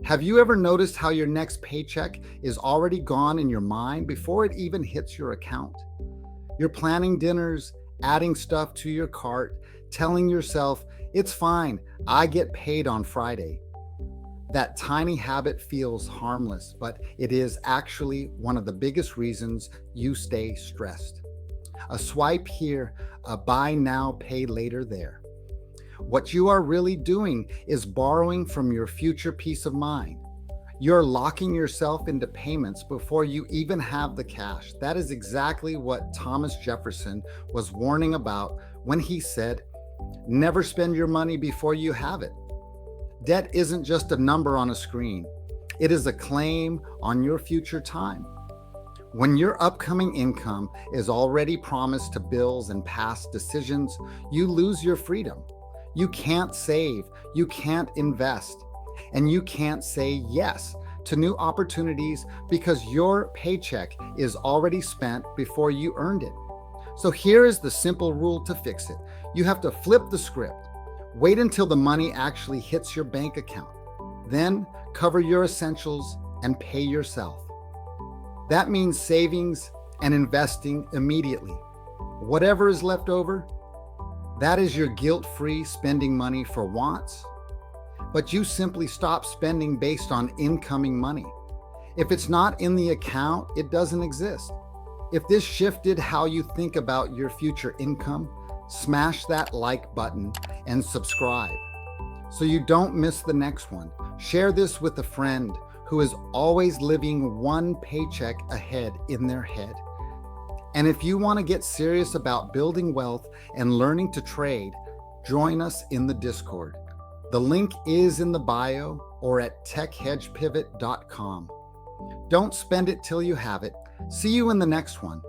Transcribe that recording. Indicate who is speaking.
Speaker 1: Have you ever noticed how your next paycheck is already gone in your mind before it even hits your account? You're planning dinners, adding stuff to your cart, telling yourself, it's fine, I get paid on Friday. That tiny habit feels harmless, but it is actually one of the biggest reasons you stay stressed. A swipe here, a buy now, pay later there. What you are really doing is borrowing from your future peace of mind. You're locking yourself into payments before you even have the cash. That is exactly what Thomas Jefferson was warning about when he said, never spend your money before you have it. Debt isn't just a number on a screen. It is a claim on your future time. When your upcoming income is already promised to bills and past decisions, you lose your freedom. You can't save, you can't invest, and you can't say yes to new opportunities because your paycheck is already spent before you earned it. So here is the simple rule to fix it. You have to flip the script. Wait until the money actually hits your bank account. Then cover your essentials and pay yourself. That means savings and investing immediately. Whatever is left over, that is your guilt-free spending money for wants, but you simply stop spending based on incoming money. If it's not in the account, it doesn't exist. If this shifted how you think about your future income, smash that like button and subscribe so you don't miss the next one. Share this with a friend who is always living one paycheck ahead in their head. And if you want to get serious about building wealth and learning to trade, join us in the Discord. The link is in the bio or at techhedgepivot.com. Don't spend it till you have it. See you in the next one.